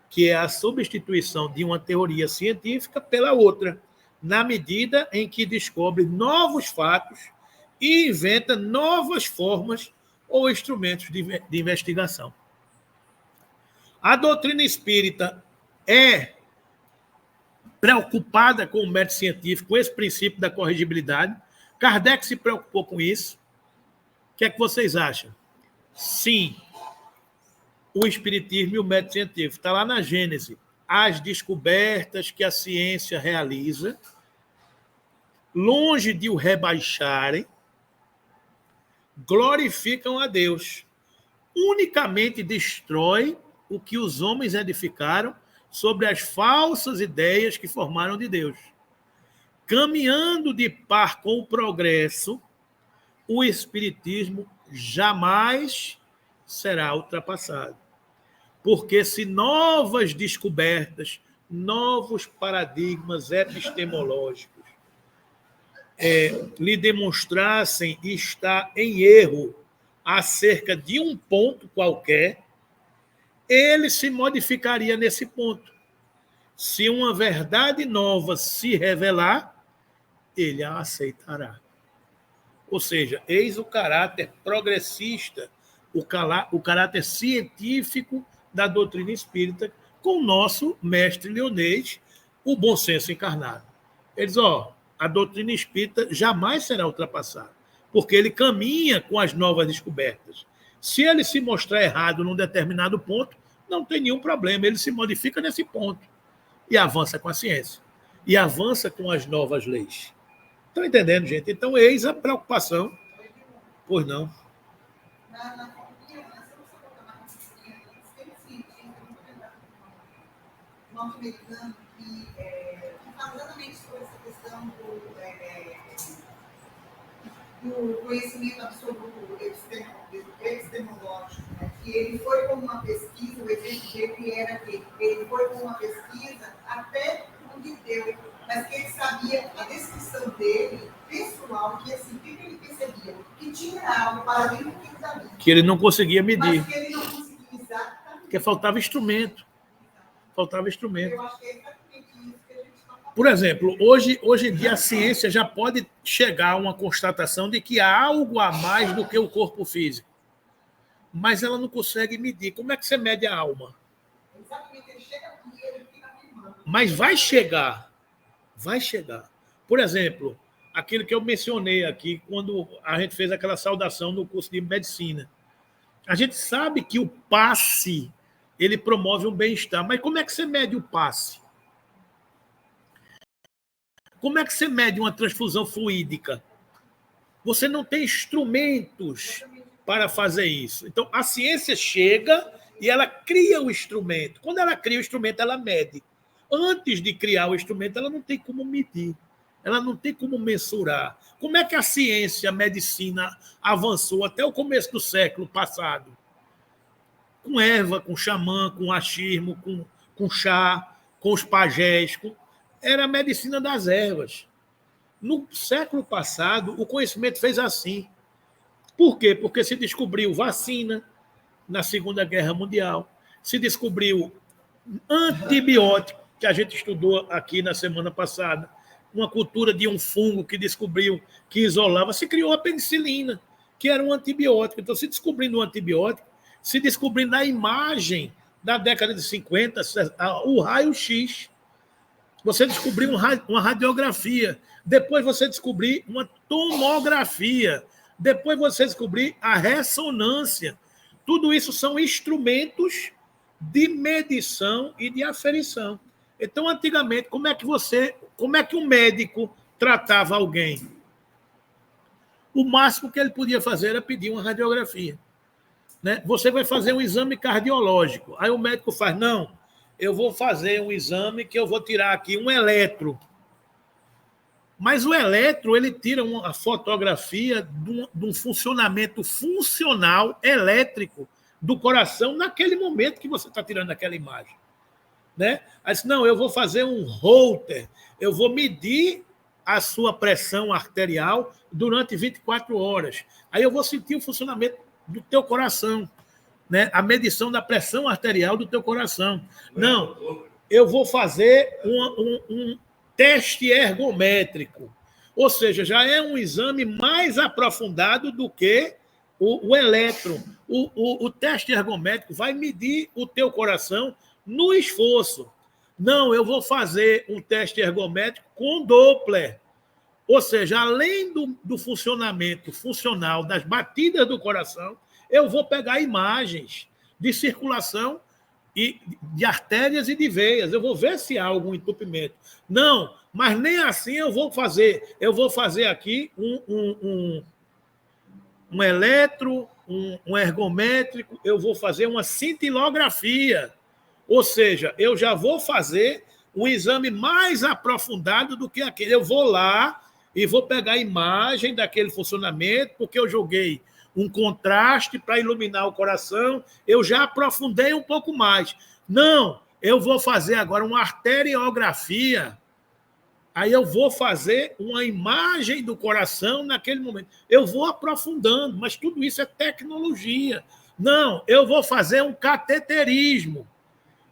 que é a substituição de uma teoria científica pela outra, na medida em que descobre novos fatos e inventa novas formas ou instrumentos de investigação. A doutrina espírita é preocupada com o método científico, com esse princípio da corrigibilidade. Kardec se preocupou com isso. O que é que vocês acham? Sim, o espiritismo e o método científico. Está lá na Gênese. As descobertas que a ciência realiza, longe de o rebaixarem, glorificam a Deus. Unicamente destrói o que os homens edificaram sobre as falsas ideias que formaram de Deus. Caminhando de par com o progresso, o espiritismo jamais será ultrapassado. Porque se novas descobertas, novos paradigmas epistemológicos lhe demonstrassem estar em erro acerca de um ponto qualquer, ele se modificaria nesse ponto. Se uma verdade nova se revelar, ele a aceitará. Ou seja, eis o caráter progressista, o caráter científico da doutrina espírita, com o nosso mestre Leonês, o bom senso encarnado. Eles, a doutrina espírita jamais será ultrapassada, porque ele caminha com as novas descobertas. Se ele se mostrar errado num determinado ponto, não tem nenhum problema, ele se modifica nesse ponto e avança com a ciência, e avança com as novas leis. Estão entendendo, gente? Então, eis a preocupação. Pois não. Na família, se você colocar na consciência, tem um cientista, norte-americano, que fala exatamente sobre essa questão do conhecimento absoluto epistemológico, né? Que ele foi com uma pesquisa, o exemplo dele era que ele foi com uma pesquisa até onde deu, mas que ele sabia a descrição dele, pessoal, que assim, o que ele percebia? Que tinha algo para dentro do que sabia. Que ele não conseguia medir. Mas que ele não conseguia exatamente. Porque faltava instrumento. Faltava instrumento. Eu acho que é exatamente isso que a gente está falando. Por exemplo, hoje em dia a ciência já pode chegar a uma constatação de que há algo a mais do que o corpo físico. Mas ela não consegue medir. Como é que você mede a alma? Exatamente, ele chega aqui e ele fica afirmando. Mas vai chegar. Vai chegar. Por exemplo, aquilo que eu mencionei aqui, quando a gente fez aquela saudação no curso de medicina. A gente sabe que o passe, ele promove um bem-estar. Mas como é que você mede o passe? Como é que você mede uma transfusão fluídica? Você não tem instrumentos para fazer isso. Então, a ciência chega e ela cria o instrumento. Quando ela cria o instrumento, ela mede. Antes de criar o instrumento, ela não tem como medir. Ela não tem como mensurar. Como é que a ciência, a medicina avançou até o começo do século passado? Com erva, com xamã, com achismo, com chá, com os pajés. Era a medicina das ervas. No século passado, o conhecimento fez assim. Por quê? Porque se descobriu vacina na Segunda Guerra Mundial, se descobriu antibiótico, que a gente estudou aqui na semana passada, uma cultura de um fungo que descobriu que isolava, se criou a penicilina, que era um antibiótico. Então, se descobrindo um antibiótico, se descobrindo a imagem da década de 50, o raio-x, você descobriu uma radiografia, depois você descobriu uma tomografia, depois você descobrir a ressonância. Tudo isso são instrumentos de medição e de aferição. Então, antigamente, como é que um médico tratava alguém? O máximo que ele podia fazer era pedir uma radiografia. Né? Você vai fazer um exame cardiológico. Aí o médico faz, não, eu vou fazer um exame que eu vou tirar aqui um eletro. Mas o eletro, ele tira uma fotografia de um funcionamento funcional elétrico do coração naquele momento que você está tirando aquela imagem. Né? Aí disse, não, eu vou fazer um Holter, eu vou medir a sua pressão arterial durante 24 horas. Aí eu vou sentir o funcionamento do teu coração, né? A medição da pressão arterial do teu coração. Não, eu vou fazer um teste ergométrico, ou seja, já é um exame mais aprofundado do que o eletro. O teste ergométrico vai medir o teu coração no esforço. Não, eu vou fazer um teste ergométrico com Doppler, ou seja, além do funcionamento funcional das batidas do coração, eu vou pegar imagens de circulação e de artérias e de veias. Eu vou ver se há algum entupimento. Não, mas nem assim eu vou fazer. Eu vou fazer aqui um eletro, um ergométrico, eu vou fazer uma cintilografia. Ou seja, eu já vou fazer um exame mais aprofundado do que aquele. Eu vou lá e vou pegar a imagem daquele funcionamento, porque eu joguei um contraste para iluminar o coração, eu já aprofundei um pouco mais. Não, eu vou fazer agora uma arteriografia, aí eu vou fazer uma imagem do coração naquele momento. Eu vou aprofundando, mas tudo isso é tecnologia. Não, eu vou fazer um cateterismo,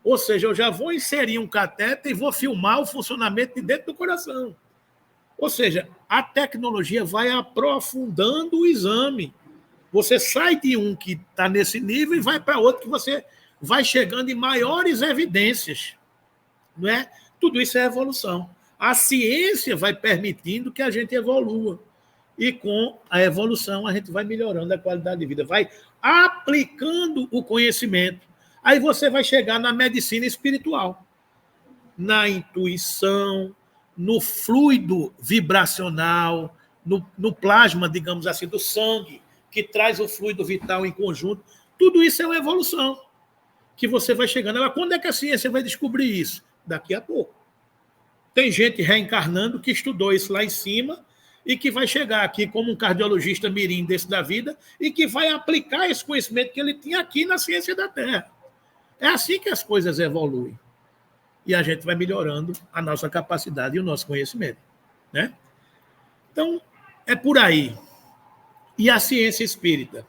ou seja, eu já vou inserir um catéter e vou filmar o funcionamento de dentro do coração. Ou seja, a tecnologia vai aprofundando o exame. Você sai de um que está nesse nível e vai para outro que você vai chegando em maiores evidências. Não é? Tudo isso é evolução. A ciência vai permitindo que a gente evolua. E com a evolução, a gente vai melhorando a qualidade de vida, vai aplicando o conhecimento. Aí você vai chegar na medicina espiritual, na intuição, no fluido vibracional, no plasma, digamos assim, do sangue, que traz o fluido vital em conjunto. Tudo isso é uma evolução que você vai chegando. Agora, quando é que a ciência vai descobrir isso? Daqui a pouco. Tem gente reencarnando que estudou isso lá em cima e que vai chegar aqui como um cardiologista mirim desse da vida e que vai aplicar esse conhecimento que ele tinha aqui na ciência da Terra. É assim que as coisas evoluem. E a gente vai melhorando a nossa capacidade e o nosso conhecimento, né? Então, é por aí. E a ciência espírita?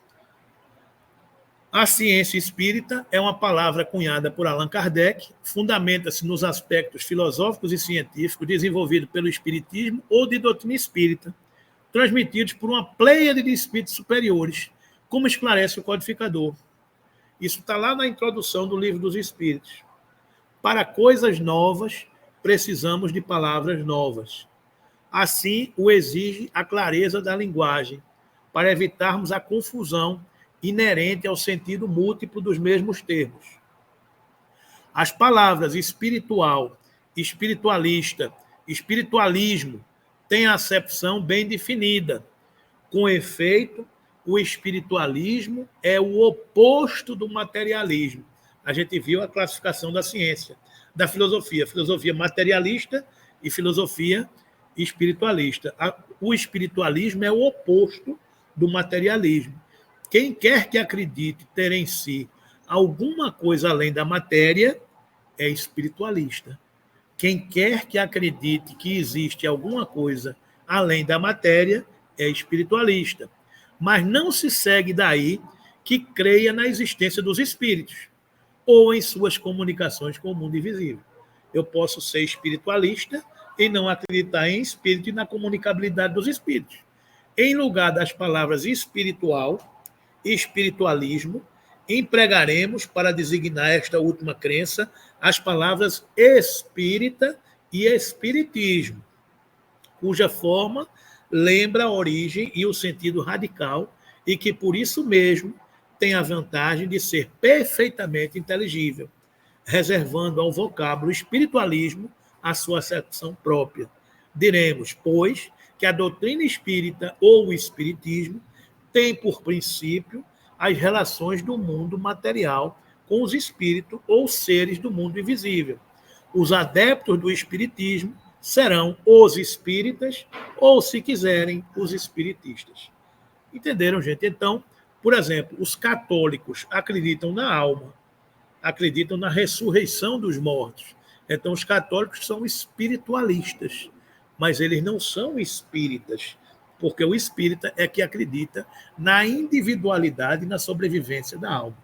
A ciência espírita é uma palavra cunhada por Allan Kardec, fundamenta-se nos aspectos filosóficos e científicos desenvolvidos pelo espiritismo ou de doutrina espírita, transmitidos por uma pleiade de espíritos superiores, como esclarece o codificador. Isso está lá na introdução do Livro dos Espíritos. Para coisas novas, precisamos de palavras novas. Assim o exige a clareza da linguagem, para evitarmos a confusão inerente ao sentido múltiplo dos mesmos termos. As palavras espiritual, espiritualista, espiritualismo têm a acepção bem definida. Com efeito, o espiritualismo é o oposto do materialismo. A gente viu a classificação da ciência, da filosofia. Filosofia materialista e filosofia espiritualista. O espiritualismo é o oposto do materialismo. Quem quer que acredite ter em si alguma coisa além da matéria é espiritualista. Quem quer que acredite que existe alguma coisa além da matéria é espiritualista. Mas não se segue daí que creia na existência dos espíritos ou em suas comunicações com o mundo invisível. Eu posso ser espiritualista e não acreditar em espírito e na comunicabilidade dos espíritos. Em lugar das palavras espiritual e espiritualismo, empregaremos para designar esta última crença as palavras espírita e espiritismo, cuja forma lembra a origem e o sentido radical e que, por isso mesmo, tem a vantagem de ser perfeitamente inteligível, reservando ao vocábulo espiritualismo a sua acepção própria. Diremos, pois, que a doutrina espírita ou o espiritismo tem por princípio as relações do mundo material com os espíritos ou seres do mundo invisível. Os adeptos do espiritismo serão os espíritas ou, se quiserem, os espiritistas. Entenderam, gente? Então, por exemplo, os católicos acreditam na alma, acreditam na ressurreição dos mortos. Então, os católicos são espiritualistas, mas eles não são espíritas, porque o espírita é que acredita na individualidade e na sobrevivência da alma,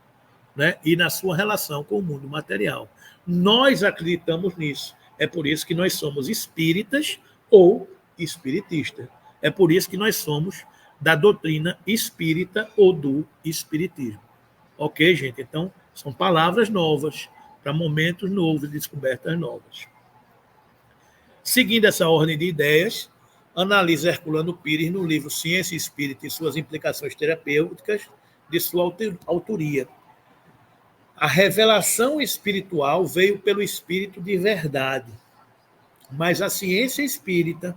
né? E na sua relação com o mundo material. Nós acreditamos nisso. É por isso que nós somos espíritas ou espiritistas. É por isso que nós somos da doutrina espírita ou do espiritismo. Ok, gente? Então, são palavras novas para momentos novos, descobertas novas. Seguindo essa ordem de ideias, analisa Herculano Pires no livro Ciência Espírita e suas implicações terapêuticas, de sua autoria. A revelação espiritual veio pelo espírito de verdade, mas a ciência espírita,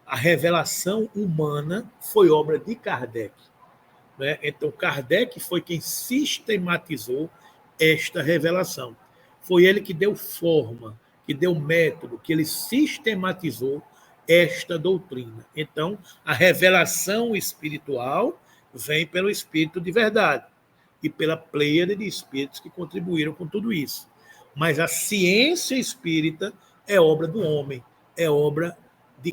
a revelação humana, foi obra de Kardec, né? Então, Kardec foi quem sistematizou esta revelação. Foi ele que deu forma, que deu método, que ele sistematizou esta doutrina. Então, a revelação espiritual vem pelo espírito de verdade e pela pleiade de espíritos que contribuíram com tudo isso. Mas a ciência espírita é obra do homem, é obra de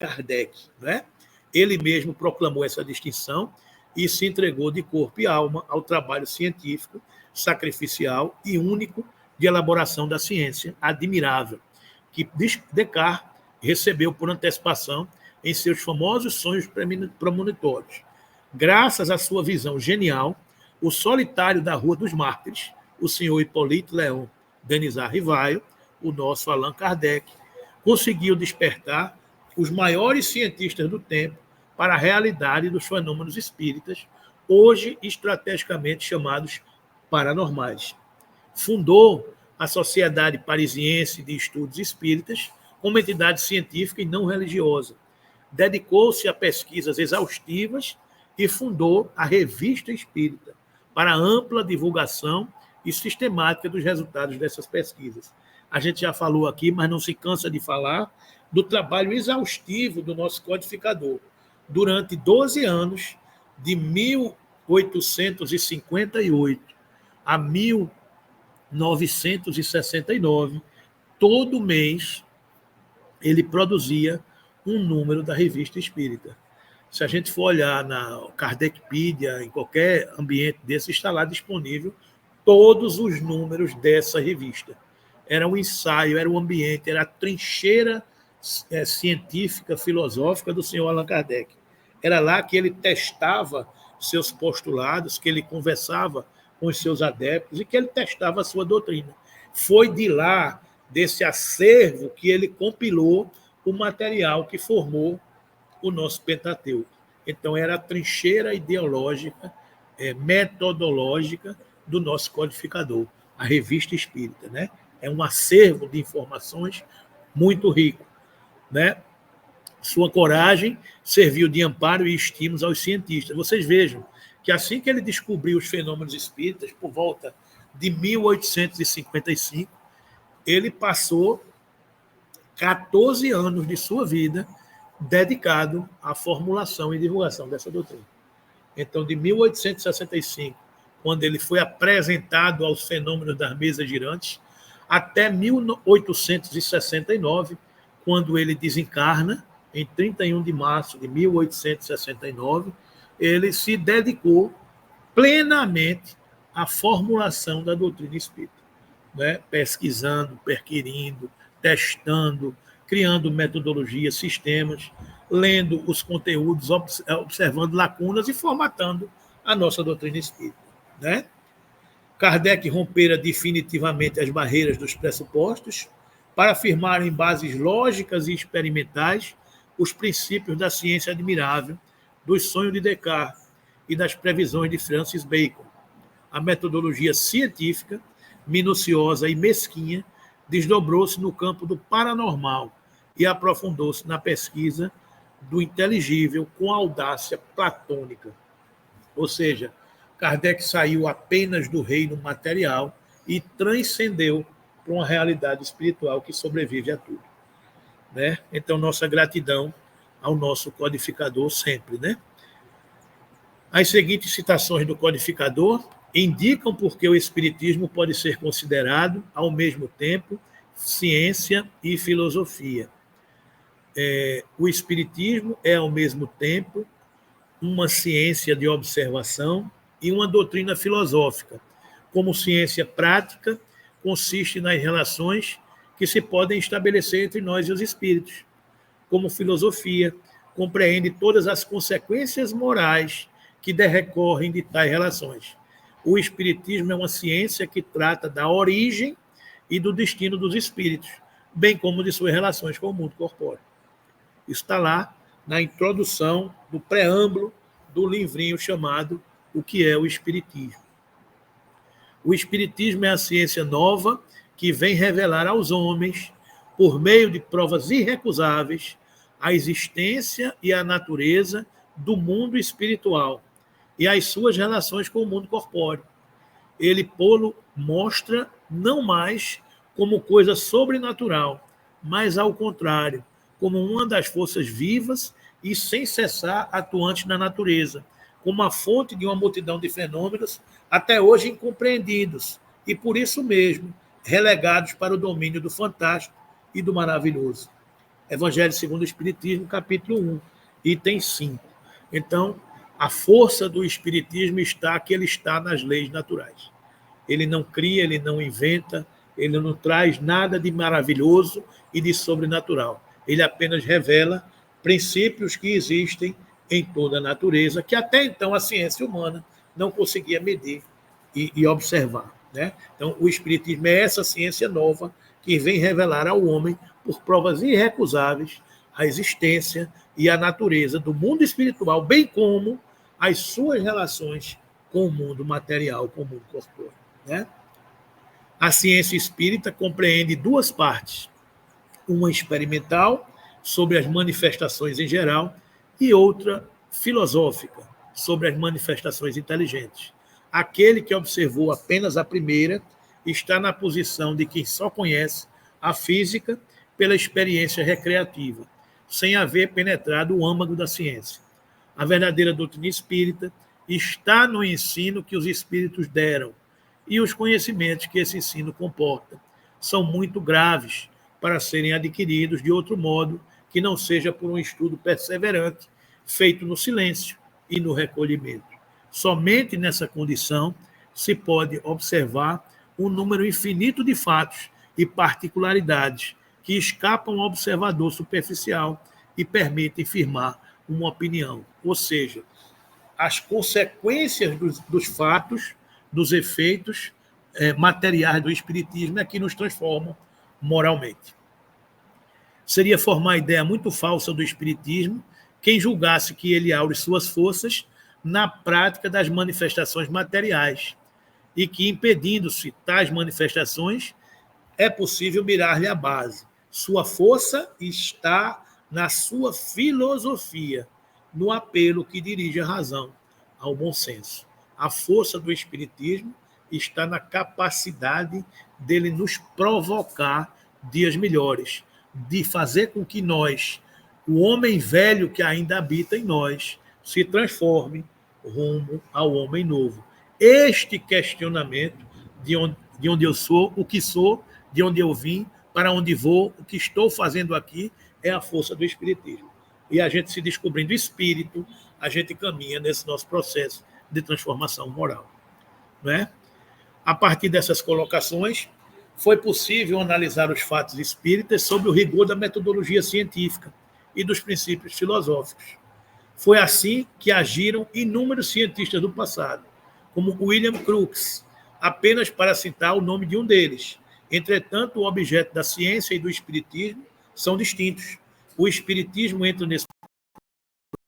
Kardec, né? Ele mesmo proclamou essa distinção e se entregou de corpo e alma ao trabalho científico, sacrificial e único de elaboração da ciência, admirável, que Descartes recebeu por antecipação em seus famosos sonhos premonitórios. Graças à sua visão genial, o solitário da Rua dos Mártires, o senhor Hipólito Léon Denisard Rivaio, o nosso Allan Kardec, conseguiu despertar os maiores cientistas do tempo para a realidade dos fenômenos espíritas, hoje estrategicamente chamados paranormais. Fundou a Sociedade Parisiense de Estudos Espíritas como entidade científica e não religiosa. Dedicou-se a pesquisas exaustivas e fundou a Revista Espírita para ampla divulgação e sistemática dos resultados dessas pesquisas. A gente já falou aqui, mas não se cansa de falar, do trabalho exaustivo do nosso codificador. Durante 12 anos, de 1858 a 1969, todo mês ele produzia um número da Revista Espírita. Se a gente for olhar na Kardecpedia, em qualquer ambiente desse, está lá disponível todos os números dessa revista. Era um ensaio, era um ambiente, era a trincheira científica, filosófica do senhor Allan Kardec. Era lá que ele testava seus postulados, que ele conversava com os seus adeptos e que ele testava a sua doutrina. Foi de lá, desse acervo, que ele compilou o material que formou o nosso Pentateuco. Então, era a trincheira ideológica, metodológica do nosso codificador, a Revista Espírita, né? É um acervo de informações muito rico, né? Sua coragem serviu de amparo e estímulos aos cientistas. Vocês vejam que assim que ele descobriu os fenômenos espíritas, por volta de 1855, ele passou 14 anos de sua vida dedicado à formulação e divulgação dessa doutrina. Então, de 1865, quando ele foi apresentado aos fenômenos das mesas girantes, até 1869, quando ele desencarna, em 31 de março de 1869, ele se dedicou plenamente à formulação da doutrina espírita, né? Pesquisando, perquirindo, testando, criando metodologias, sistemas, lendo os conteúdos, observando lacunas e formatando a nossa doutrina espírita, né? Kardec rompera definitivamente as barreiras dos pressupostos para afirmar em bases lógicas e experimentais os princípios da ciência admirável, dos sonhos de Descartes e das previsões de Francis Bacon. A metodologia científica, minuciosa e mesquinha, desdobrou-se no campo do paranormal e aprofundou-se na pesquisa do inteligível com audácia platônica. Ou seja, Kardec saiu apenas do reino material e transcendeu para uma realidade espiritual que sobrevive a tudo, né? Então, nossa gratidão ao nosso codificador sempre, né? As seguintes citações do codificador indicam porque o Espiritismo pode ser considerado, ao mesmo tempo, ciência e filosofia. O Espiritismo é, ao mesmo tempo, uma ciência de observação e uma doutrina filosófica. Como ciência prática, consiste nas relações que se podem estabelecer entre nós e os espíritos. Como filosofia, compreende todas as consequências morais que decorrem de tais relações. O Espiritismo é uma ciência que trata da origem e do destino dos espíritos, bem como de suas relações com o mundo corpóreo. Isso está lá na introdução do preâmbulo do livrinho chamado O que é o Espiritismo. O Espiritismo é a ciência nova que vem revelar aos homens, por meio de provas irrecusáveis, a existência e a natureza do mundo espiritual e as suas relações com o mundo corpóreo. Ele pô-lo mostra não mais como coisa sobrenatural, mas, ao contrário, como uma das forças vivas e sem cessar atuantes na natureza, como a fonte de uma multidão de fenômenos até hoje incompreendidos e, por isso mesmo, relegados para o domínio do fantástico e do maravilhoso. Evangelho segundo o Espiritismo, capítulo 1, item 5. Então, a força do Espiritismo está que ele está nas leis naturais. Ele não cria, ele não inventa, ele não traz nada de maravilhoso e de sobrenatural. Ele apenas revela princípios que existem em toda a natureza, que até então a ciência humana não conseguia medir e observar, né? Então, o Espiritismo é essa ciência nova que vem revelar ao homem, por provas irrecusáveis, a existência e a natureza do mundo espiritual, bem como as suas relações com o mundo material, com o mundo corpóreo, né? A ciência espírita compreende duas partes, uma experimental, sobre as manifestações em geral, e outra filosófica, sobre as manifestações inteligentes. Aquele que observou apenas a primeira está na posição de quem só conhece a física pela experiência recreativa, sem haver penetrado o âmago da ciência. A verdadeira doutrina espírita está no ensino que os espíritos deram, e os conhecimentos que esse ensino comporta são muito graves para serem adquiridos de outro modo que não seja por um estudo perseverante, feito no silêncio e no recolhimento. Somente nessa condição se pode observar um número infinito de fatos e particularidades que escapam ao observador superficial e permitem firmar uma opinião, ou seja, as consequências dos fatos, dos efeitos materiais do espiritismo é que nos transformam moralmente. Seria formar a ideia muito falsa do espiritismo quem julgasse que ele aure suas forças na prática das manifestações materiais e que, impedindo-se tais manifestações, é possível mirar-lhe a base. Sua força está na sua filosofia, no apelo que dirige a razão ao bom senso. A força do espiritismo está na capacidade dele nos provocar dias melhores, de fazer com que nós, o homem velho que ainda habita em nós, se transforme rumo ao homem novo. Este questionamento de onde eu sou, o que sou, de onde eu vim, para onde vou, o que estou fazendo aqui, é a força do espiritismo. E a gente se descobrindo espírito, a gente caminha nesse nosso processo de transformação moral. Não é? A partir dessas colocações, foi possível analisar os fatos espíritas sob o rigor da metodologia científica e dos princípios filosóficos. Foi assim que agiram inúmeros cientistas do passado, como William Crookes, apenas para citar o nome de um deles. Entretanto, o objeto da ciência e do espiritismo são distintos. O espiritismo entra nesse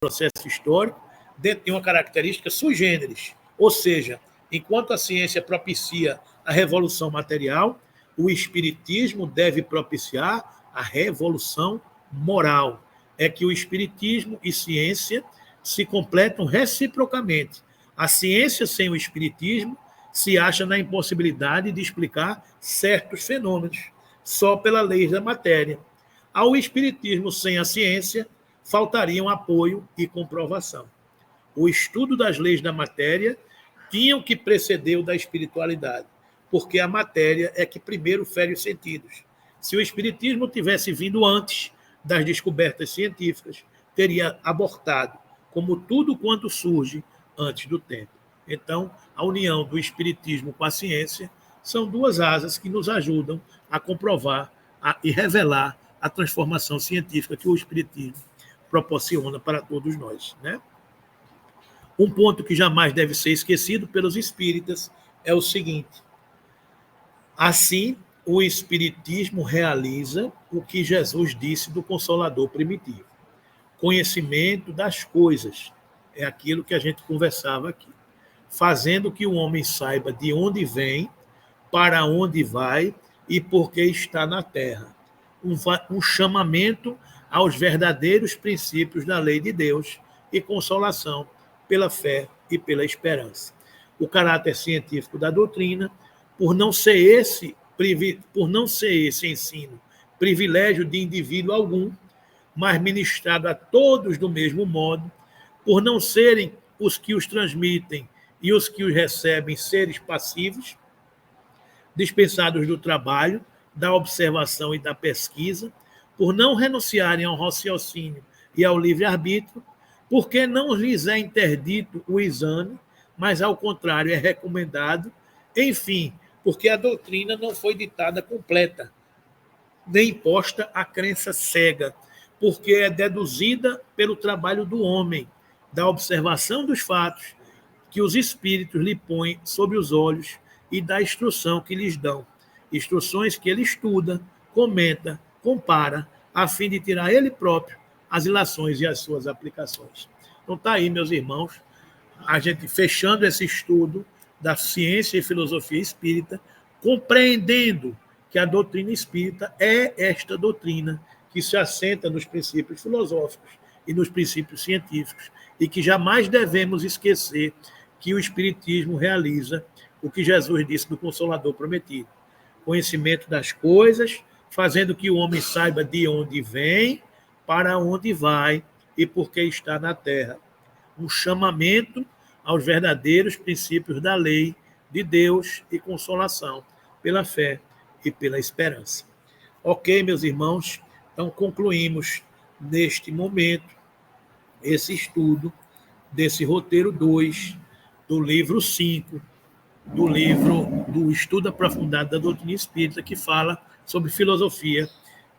processo histórico dentro de uma característica sui generis, ou seja, enquanto a ciência propicia a revolução material, o espiritismo deve propiciar a revolução moral. É que o espiritismo e ciência se completam reciprocamente. A ciência sem o espiritismo se acha na impossibilidade de explicar certos fenômenos, só pela lei da matéria. Ao espiritismo sem a ciência, faltariam apoio e comprovação. O estudo das leis da matéria tinha que preceder o da espiritualidade, porque a matéria é que primeiro fere os sentidos. Se o espiritismo tivesse vindo antes das descobertas científicas, teria abortado, como tudo quanto surge antes do tempo. Então, a união do espiritismo com a ciência são duas asas que nos ajudam a comprovar e revelar a transformação científica que o espiritismo proporciona para todos nós, né? Um ponto que jamais deve ser esquecido pelos espíritas é o seguinte: assim, o espiritismo realiza o que Jesus disse do Consolador primitivo. Conhecimento das coisas é aquilo que a gente conversava aqui, fazendo que o homem saiba de onde vem, para onde vai e por que está na terra. Um chamamento aos verdadeiros princípios da lei de Deus e consolação pela fé e pela esperança. O caráter científico da doutrina, por não ser esse ensino privilégio de indivíduo algum, mas ministrado a todos do mesmo modo, por não serem os que os transmitem e os que os recebem seres passivos, dispensados do trabalho, da observação e da pesquisa, por não renunciarem ao raciocínio e ao livre-arbítrio, porque não lhes é interdito o exame, mas, ao contrário, é recomendado, enfim, porque a doutrina não foi ditada completa, nem imposta a crença cega, porque é deduzida pelo trabalho do homem, da observação dos fatos que os espíritos lhe põem sob os olhos e da instrução que lhes dão. instruções que ele estuda, comenta, compara, a fim de tirar ele próprio as ilações e as suas aplicações. Então está aí, meus irmãos, a gente fechando esse estudo da ciência e filosofia espírita, compreendendo que a doutrina espírita é esta doutrina que se assenta nos princípios filosóficos e nos princípios científicos, e que jamais devemos esquecer que o Espiritismo realiza o que Jesus disse no Consolador Prometido: conhecimento das coisas, fazendo que o homem saiba de onde vem, para onde vai e por que está na terra. Um chamamento aos verdadeiros princípios da lei de Deus e consolação pela fé e pela esperança. Ok, meus irmãos? Então, concluímos neste momento esse estudo desse roteiro 2 do livro 5, do livro do Estudo Aprofundado da Doutrina Espírita, que fala sobre filosofia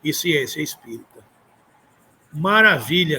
e ciência espírita. Maravilha!